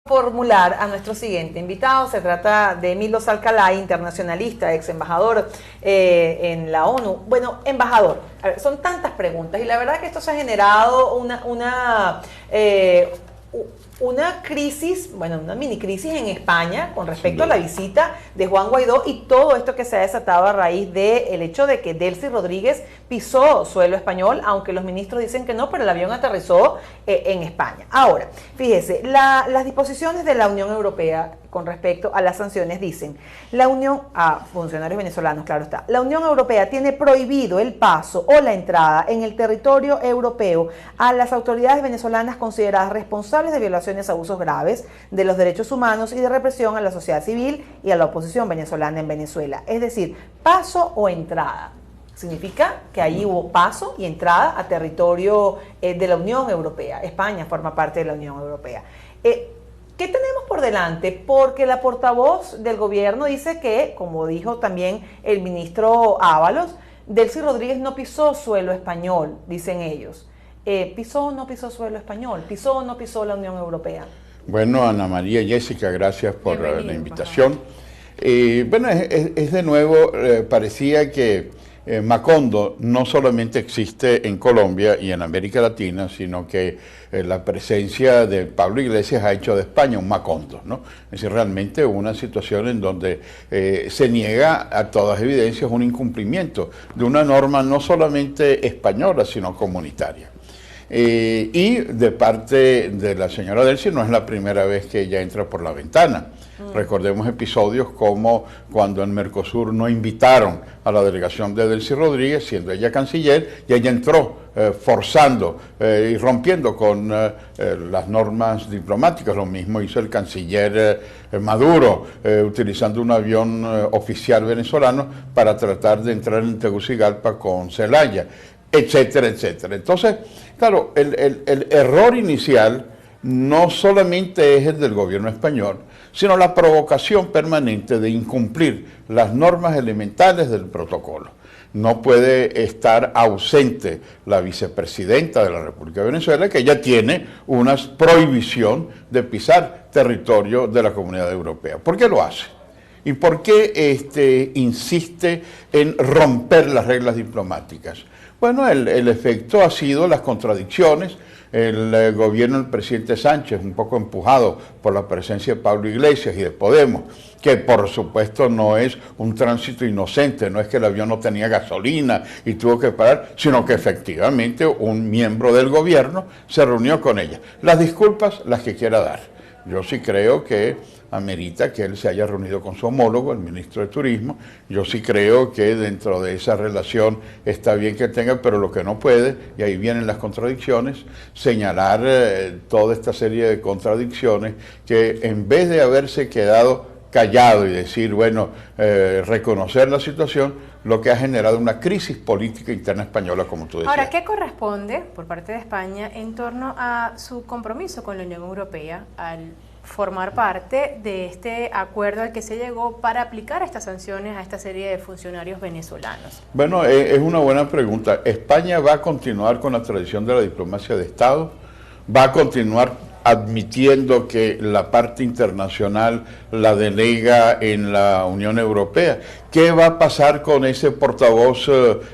Formular a nuestro siguiente invitado. Se trata de Milos Alcalay, internacionalista, ex embajador en la ONU. Bueno, embajador, a ver, son tantas preguntas y la verdad que esto se ha generado una crisis, bueno, una mini crisis en España con respecto a la visita de Juan Guaidó y todo esto que se ha desatado a raíz del hecho de que Delcy Rodríguez pisó suelo español, aunque los ministros dicen que no, pero el avión aterrizó en España. Ahora, fíjese, las disposiciones de la Unión Europea con respecto a las sanciones dicen, la Unión, a funcionarios venezolanos, claro está, la Unión Europea tiene prohibido el paso o la entrada en el territorio europeo a las autoridades venezolanas consideradas responsables de violaciones, abusos graves de los derechos humanos y de represión a la sociedad civil y a la oposición venezolana en Venezuela. Es decir, paso o entrada. Significa que ahí hubo paso y entrada a territorio de la Unión Europea. España forma parte de la Unión Europea. ¿Qué tenemos por delante? Porque la portavoz del gobierno dice que, como dijo también el ministro Ábalos, Delcy Rodríguez no pisó suelo español, dicen ellos. ¿Pisó o no pisó suelo español? ¿Pisó o no pisó la Unión Europea? Bueno, Ana María, Jessica, gracias por la invitación. Bueno, es de nuevo, parecía que Macondo no solamente existe en Colombia y en América Latina, sino que la presencia de Pablo Iglesias ha hecho de España un Macondo, ¿no? Es decir, realmente una situación en donde se niega a todas evidencias un incumplimiento de una norma no solamente española, sino comunitaria. Y de parte de la señora Delcy no es la primera vez que ella entra por la ventana. Recordemos episodios como cuando en Mercosur no invitaron a la delegación de Delcy Rodríguez, siendo ella canciller, y ella entró forzando y rompiendo con las normas diplomáticas. Lo mismo hizo el canciller Maduro, utilizando un avión oficial venezolano para tratar de entrar en Tegucigalpa con Zelaya, etcétera, etcétera. Entonces, claro, el error inicial no solamente es el del gobierno español, sino la provocación permanente de incumplir las normas elementales del protocolo. No puede estar ausente la vicepresidenta de la República de Venezuela, que ya tiene una prohibición de pisar territorio de la Comunidad Europea. ¿Por qué lo hace? ¿Y por qué insiste en romper las reglas diplomáticas? Bueno, el efecto ha sido las contradicciones. El gobierno del presidente Sánchez, un poco empujado por la presencia de Pablo Iglesias y de Podemos, que por supuesto no es un tránsito inocente, no es que el avión no tenía gasolina y tuvo que parar, sino que efectivamente un miembro del gobierno se reunió con ella. Las disculpas, las que quiera dar. Yo sí creo que amerita que él se haya reunido con su homólogo, el ministro de Turismo. Yo sí creo que dentro de esa relación está bien que tenga, pero lo que no puede, y ahí vienen las contradicciones, señalar toda esta serie de contradicciones que en vez de haberse quedado callado y decir, bueno, reconocer la situación, lo que ha generado una crisis política interna española, como tú decías. Ahora, ¿qué corresponde por parte de España en torno a su compromiso con la Unión Europea al formar parte de este acuerdo al que se llegó para aplicar estas sanciones a esta serie de funcionarios venezolanos? Bueno, es una buena pregunta. España va a continuar con la tradición de la diplomacia de Estado, va a continuar admitiendo que la parte internacional la delega en la Unión Europea. ¿Qué va a pasar con ese portavoz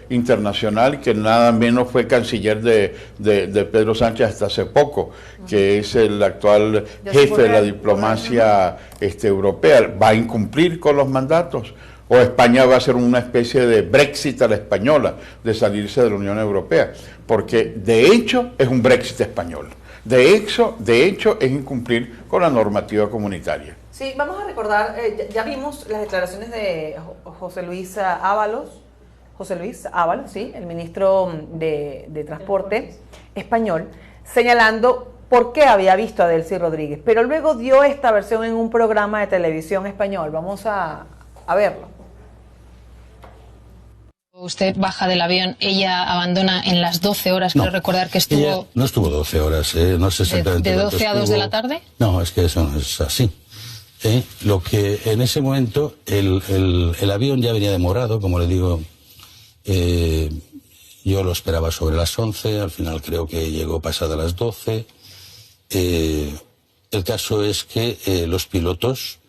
internacional que nada menos fue canciller de Pedro Sánchez hasta hace poco, que es el actual jefe de la diplomacia europea? ¿Va a incumplir con los mandatos? ¿O España va a hacer una especie de Brexit a la española, de salirse de la Unión Europea? Porque de hecho es un Brexit español. De hecho es incumplir con la normativa comunitaria. Sí, vamos a recordar, ya vimos las declaraciones de José Luis Ábalos, sí, el ministro de Transporte español, señalando por qué había visto a Delcy Rodríguez, pero luego dio esta versión en un programa de televisión español. Vamos a verlo. Usted baja del avión, ella abandona en las 12 horas, quiero recordar que estuvo... Ella no estuvo 12 horas, no sé exactamente ¿De 12 a 2 de la tarde? No, es que eso no es así. Lo que en ese momento el avión ya venía demorado, como le digo, yo lo esperaba sobre las 11, al final creo que llegó pasada las 12, el caso es que los pilotos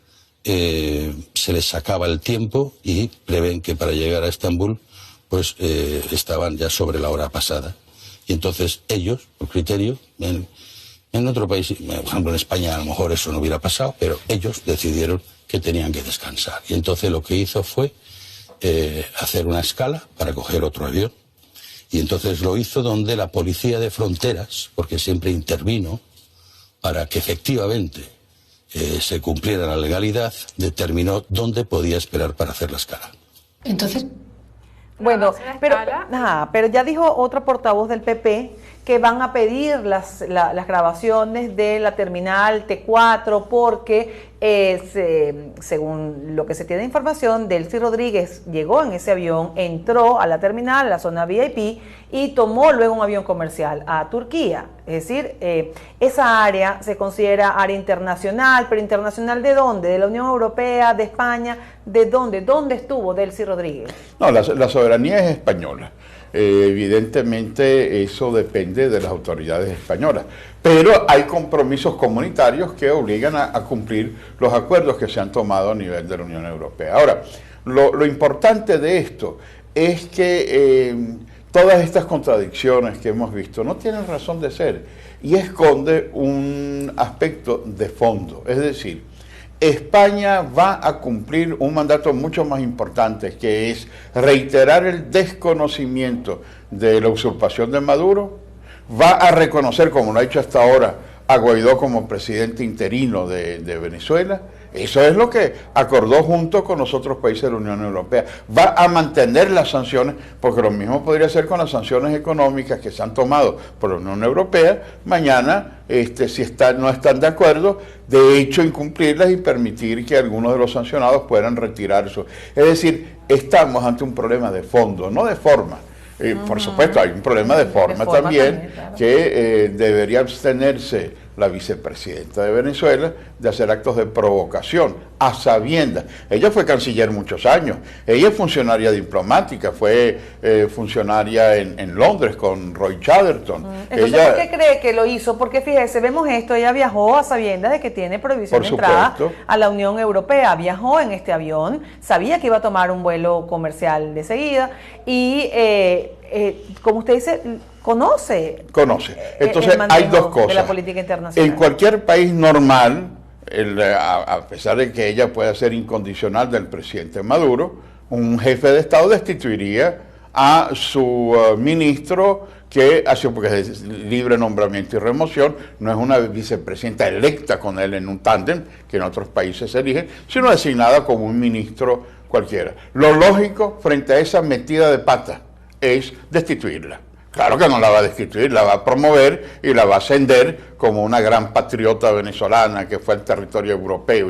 se les acaba el tiempo y prevén que para llegar a Estambul pues estaban ya sobre la hora pasada. Y entonces ellos, por criterio, en otro país, por ejemplo en España a lo mejor eso no hubiera pasado, pero ellos decidieron que tenían que descansar. Y entonces lo que hizo fue hacer una escala para coger otro avión. Y entonces lo hizo donde la policía de fronteras, porque siempre intervino para que efectivamente se cumpliera la legalidad, determinó dónde podía esperar para hacer la escala. Entonces, bueno, pero ya dijo otra portavoz del PP que van a pedir las grabaciones de la terminal T4 porque, según lo que se tiene de información, Delcy Rodríguez llegó en ese avión, entró a la terminal, a la zona VIP, y tomó luego un avión comercial a Turquía. Es decir, esa área se considera área internacional, pero ¿internacional de dónde? ¿De la Unión Europea, de España? ¿De dónde? ¿Dónde estuvo Delcy Rodríguez? No, la soberanía es española. Evidentemente eso depende de las autoridades españolas, pero hay compromisos comunitarios que obligan a cumplir los acuerdos que se han tomado a nivel de la Unión Europea. Ahora, lo importante de esto es que todas estas contradicciones que hemos visto no tienen razón de ser y esconde un aspecto de fondo, es decir, España va a cumplir un mandato mucho más importante, que es reiterar el desconocimiento de la usurpación de Maduro, va a reconocer, como lo ha hecho hasta ahora, a Guaidó como presidente interino de Venezuela. Eso es lo que acordó junto con los otros países de la Unión Europea. Va a mantener las sanciones, porque lo mismo podría ser con las sanciones económicas que se han tomado por la Unión Europea. Mañana, si no están de acuerdo, de hecho incumplirlas y permitir que algunos de los sancionados puedan retirar eso. Es decir, estamos ante un problema de fondo, no de forma. Por supuesto, hay un problema de forma también, claro, que debería abstenerse la vicepresidenta de Venezuela de hacer actos de provocación a sabiendas. Ella fue canciller muchos años, ella es funcionaria diplomática, fue funcionaria en Londres con Roy Chatterton. Entonces, ¿por qué cree que lo hizo? Porque fíjese, vemos esto, ella viajó a sabiendas de que tiene prohibición de entrada a la Unión Europea, viajó en este avión, sabía que iba a tomar un vuelo comercial de seguida y, como usted dice, conoce. Entonces hay dos cosas. De la política internacional. En cualquier país normal, a pesar de que ella pueda ser incondicional del presidente Maduro, un jefe de Estado destituiría a su ministro, que ha sido, porque es libre nombramiento y remoción, no es una vicepresidenta electa con él en un tándem, que en otros países se eligen, sino designada como un ministro cualquiera. Lo lógico frente a esa metida de pata es destituirla. Claro que no la va a destituir, la va a promover y la va a ascender como una gran patriota venezolana que fue al territorio europeo,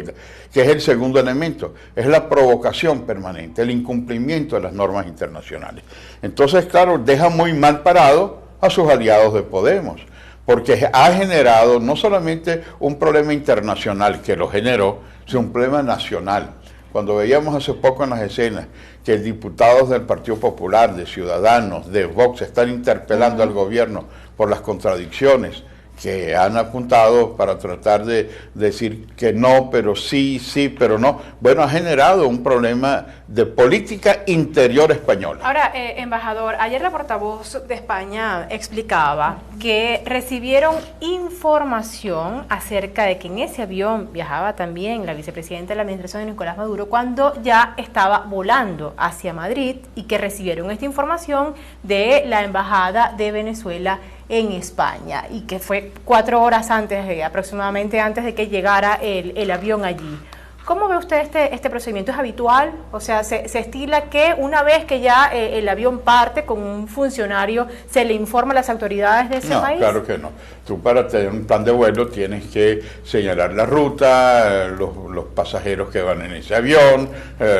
que es el segundo elemento, es la provocación permanente, el incumplimiento de las normas internacionales. Entonces, claro, deja muy mal parado a sus aliados de Podemos, porque ha generado no solamente un problema internacional que lo generó, sino un problema nacional. Cuando veíamos hace poco en las escenas que diputados del Partido Popular, de Ciudadanos, de Vox, están interpelando al gobierno por las contradicciones que han apuntado para tratar de decir que no, pero sí, sí, pero no. Bueno, ha generado un problema de política interior española. Ahora, embajador, ayer la portavoz de España explicaba que recibieron información acerca de que en ese avión viajaba también la vicepresidenta de la administración de Nicolás Maduro cuando ya estaba volando hacia Madrid y que recibieron esta información de la Embajada de Venezuela en España y que fue 4 horas antes, aproximadamente antes de que llegara el avión allí. ¿Cómo ve usted este procedimiento? ¿Es habitual? O sea, ¿se estila que una vez que ya el avión parte con un funcionario, se le informa a las autoridades de ese país? No, claro que no. Tú para tener un plan de vuelo tienes que señalar la ruta, los pasajeros que van en ese avión,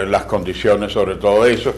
las condiciones sobre todo eso.